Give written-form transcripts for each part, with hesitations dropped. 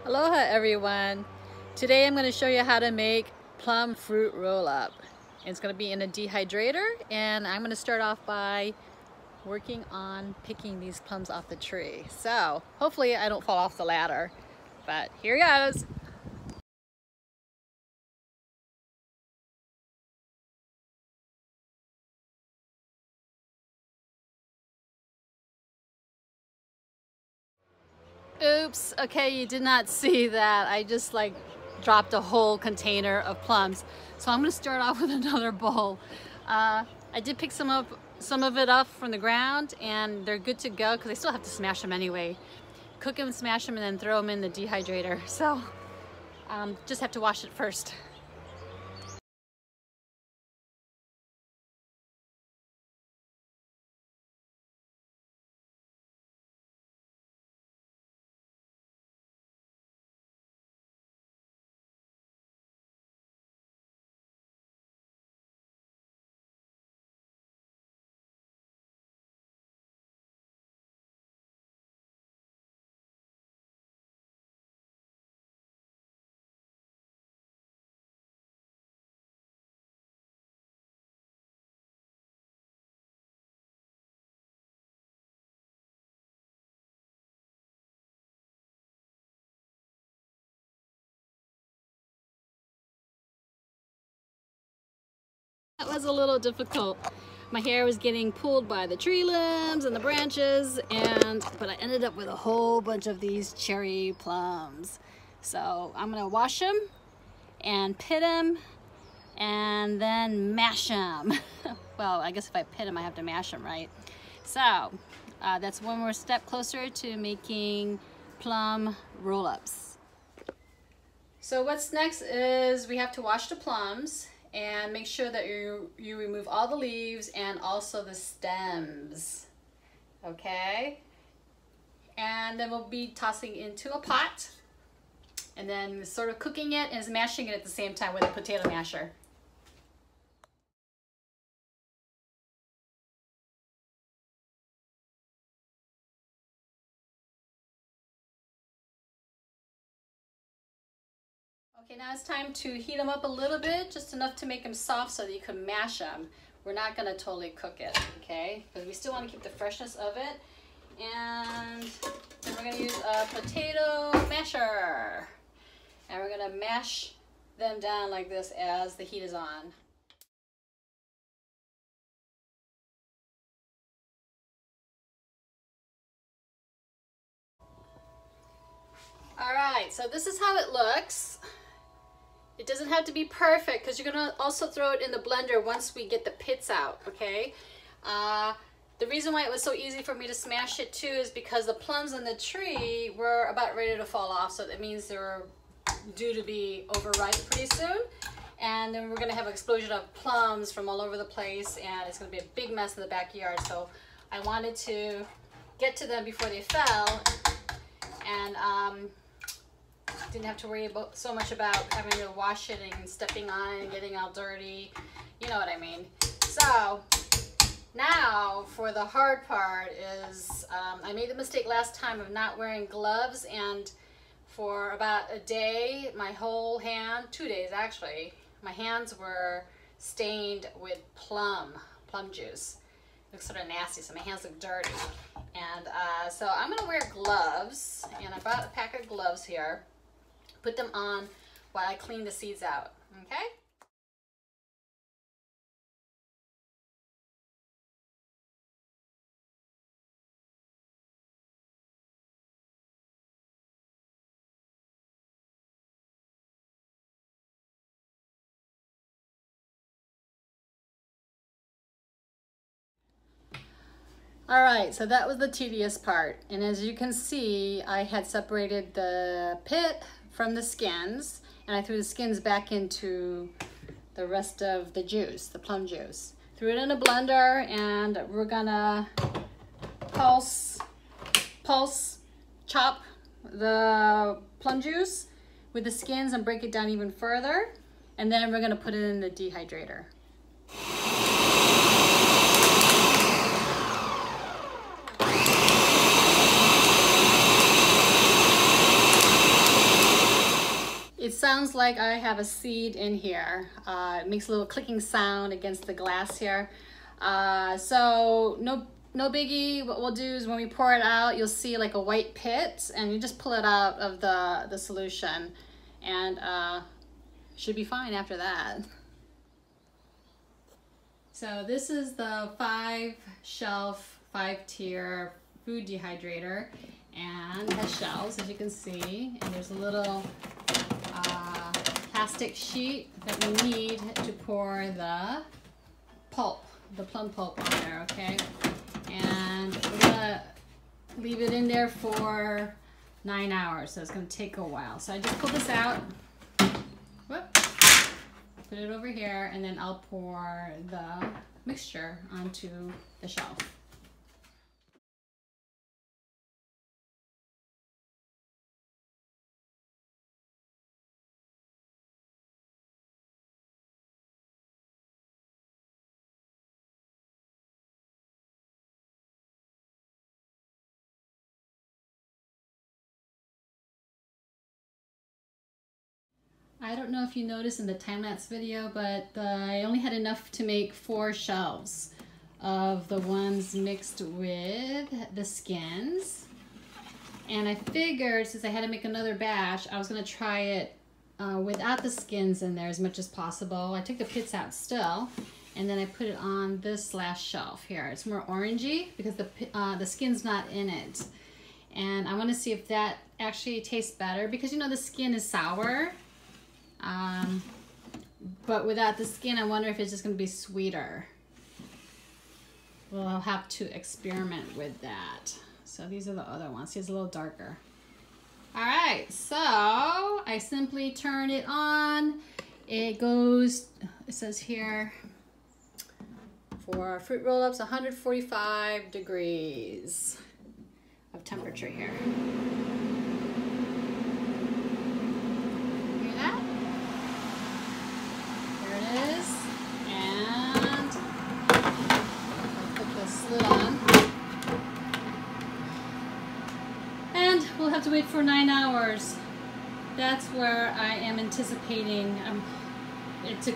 Aloha everyone! Today I'm going to show you how to make plum fruit roll-up. It's going to be in a dehydrator, and I'm going to start off by working on picking these plums off the tree. So hopefully I don't fall off the ladder, but here goes! Oops, okay, you did not see that. I just dropped a whole container of plums. So I'm gonna start off with another bowl. I did pick some of it up from the ground, and they're good to go because I still have to smash them anyway. Cook them, smash them, and then throw them in the dehydrator. So just have to wash it first. That was a little difficult. My hair was getting pulled by the tree limbs and the branches, but I ended up with a whole bunch of these cherry plums. So I'm gonna wash them and pit them and then mash them. Well, I guess if I pit them, I have to mash them, right? So that's one more step closer to making plum roll-ups. So what's next is we have to wash the plums and make sure that you remove all the leaves and also the stems, okay? And then we'll be tossing into a pot and then sort of cooking it and mashing it at the same time with a potato masher. Okay, now it's time to heat them up a little bit, just enough to make them soft so that you can mash them. We're not going to totally cook it, okay? Because we still want to keep the freshness of it. And then we're going to use a potato masher. And we're going to mash them down like this as the heat is on. All right, so this is how it looks. It doesn't have to be perfect because you're gonna also throw it in the blender once we get the pits out, okay? The reason why it was so easy for me to smash it too is because the plums on the tree were about ready to fall off, so that means they're due to be overripe pretty soon. And then we're gonna have an explosion of plums from all over the place, and it's gonna be a big mess in the backyard. So I wanted to get to them before they fell, and didn't have to worry so much about having to wash it and stepping on it and getting all dirty. You know what I mean. So now for the hard part is I made the mistake last time of not wearing gloves, and for about a day, my whole hand, 2 days actually, my hands were stained with plum juice. It looks sort of nasty, so my hands look dirty. And so I'm gonna wear gloves, and I bought a pack of gloves here. Put them on while I clean the seeds out, okay? All right, so that was the tedious part. And as you can see, I had separated the pit from the skins, and I threw the skins back into the rest of the juice, the plum juice. Threw it in a blender, and we're gonna pulse chop the plum juice with the skins and break it down even further. And then we're gonna put it in the dehydrator. sounds like I have a seed in here. It makes a little clicking sound against the glass here. So no biggie. What we'll do is when we pour it out, you'll see like a white pit, and you just pull it out of the solution, and should be fine after that. So this is the 5-shelf, 5-tier food dehydrator, and it has shelves, as you can see, and there's a little plastic sheet that we need to pour the pulp, the plum pulp on there, okay? And we're gonna leave it in there for 9 hours, so it's gonna take a while. So I just pull this out, whoop, put it over here, and then I'll pour the mixture onto the shelf. I don't know if you noticed in the time-lapse video, but I only had enough to make 4 shelves of the ones mixed with the skins. And I figured since I had to make another batch, I was going to try it without the skins in there as much as possible. I took the pits out still, and then I put it on this last shelf here. It's more orangey because the skin's not in it. And I want to see if that actually tastes better because, you know, the skin is sour. But without the skin, I wonder if it's just going to be sweeter. Well, I'll have to experiment with that. So these are the other ones. Here's a little darker. All right, so I simply turn it on. It goes, it says here, for fruit roll-ups, 145 degrees of temperature here. We'll have to wait for 9 hours. That's where I am anticipating it to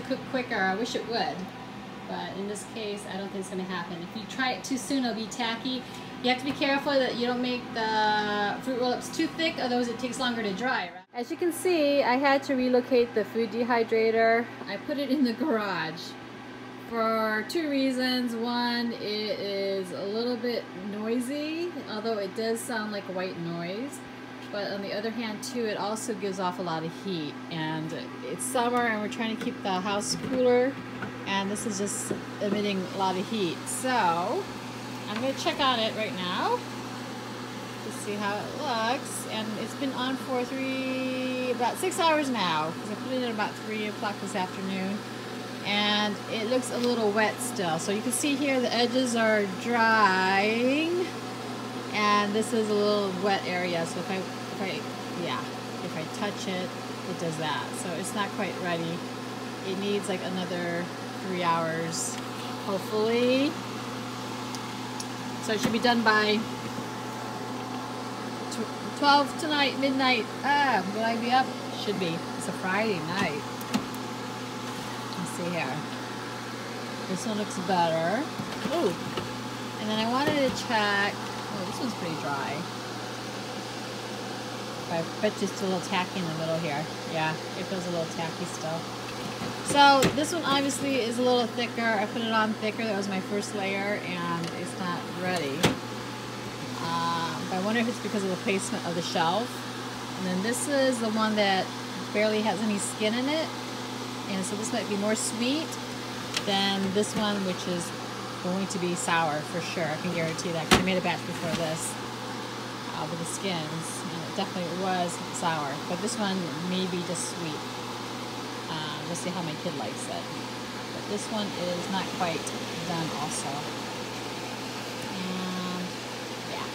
cook quicker. I wish it would, but in this case, I don't think it's going to happen. If you try it too soon, it'll be tacky. You have to be careful that you don't make the fruit roll-ups too thick, otherwise it takes longer to dry. Right? As you can see, I had to relocate the food dehydrator. I put it in the garage for 2 reasons. One, it is a little bit noisy, although it does sound like white noise. But on the other hand too, it also gives off a lot of heat. And it's summer and we're trying to keep the house cooler. And this is just emitting a lot of heat. So I'm going to check on it right now to see how it looks. And it's been on for about 6 hours now, because I put it in about 3 o'clock this afternoon. And it looks a little wet still. So you can see here the edges are drying, and this is a little wet area. So if I touch it, it does that. So it's not quite ready. It needs like another 3 hours, hopefully. So it should be done by 12 tonight, midnight. Will I be up? Should be. It's a Friday night. See here. This one looks better. Ooh. And then I wanted to check. Oh, this one's pretty dry. I bet just a little tacky in the middle here. Yeah, it feels a little tacky still. So this one obviously is a little thicker. I put it on thicker. That was my first layer, and it's not ready. But I wonder if it's because of the placement of the shelf. And then this is the one that barely has any skin in it. And so this might be more sweet than this one, which is going to be sour for sure. I can guarantee that, because I made a batch before this with the skins, and it definitely was sour. But this one may be just sweet. We'll see how my kid likes it. But this one is not quite done also. And yeah.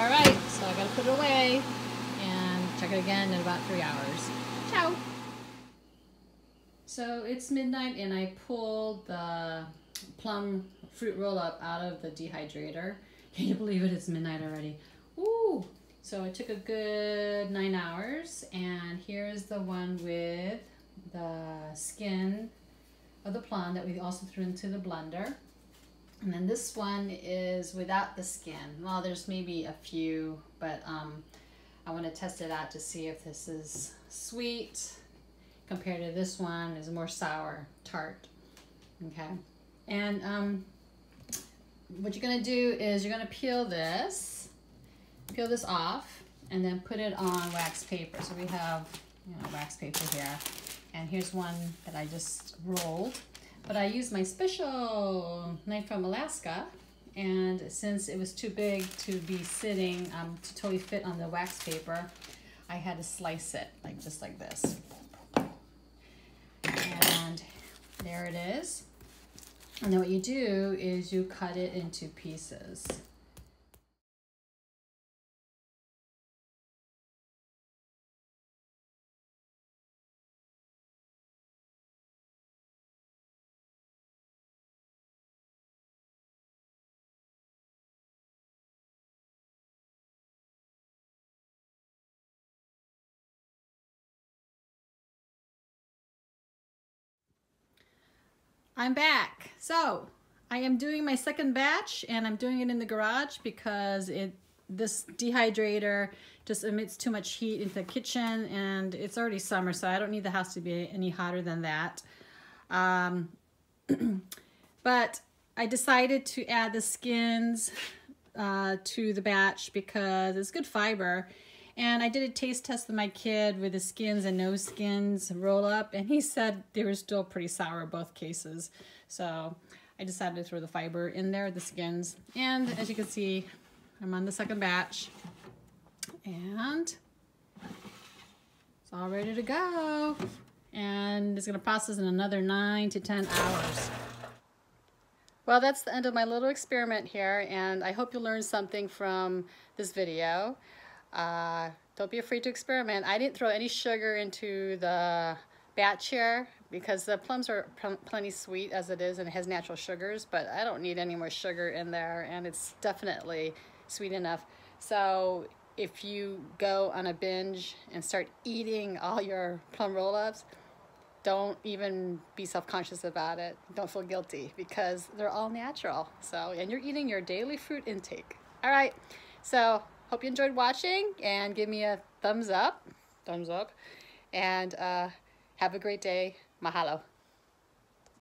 All right, so I gotta put it away and check it again in about 3 hours. Ciao. So it's midnight and I pulled the plum fruit roll-up out of the dehydrator. Can you believe it? It's midnight already. Ooh! So it took a good 9 hours, and here's the one with the skin of the plum that we also threw into the blender. And then this one is without the skin. Well, there's maybe a few, but I want to test it out to see if this is sweet compared to this one is more sour, tart. Okay, and what you're gonna do is you're gonna peel this off, and then put it on wax paper. So we have, you know, wax paper here, and here's one that I just rolled. But I used my special knife from Alaska, and since it was too big to be sitting to totally fit on the wax paper, I had to slice it like just like this. And there it is. And then what you do is you cut it into pieces. I'm back. So I am doing my second batch, and I'm doing it in the garage because this dehydrator just emits too much heat into the kitchen, and it's already summer, so I don't need the house to be any hotter than that. But I decided to add the skins to the batch because it's good fiber. And I did a taste test with my kid with the skins and no skins roll up, and he said they were still pretty sour in both cases. So I decided to throw the fiber in there, the skins. And as you can see, I'm on the second batch, and it's all ready to go. And it's gonna process in another 9 to 10 hours. Well, that's the end of my little experiment here, and I hope you learned something from this video. Don't be afraid to experiment. I didn't throw any sugar into the batch here because the plums are plenty sweet as it is, and it has natural sugars, but I don't need any more sugar in there, and it's definitely sweet enough. So if you go on a binge and start eating all your plum roll-ups, don't even be self-conscious about it. Don't feel guilty because they're all natural. So, and you're eating your daily fruit intake. All right, so hope you enjoyed watching, and give me a thumbs up, and have a great day. Mahalo.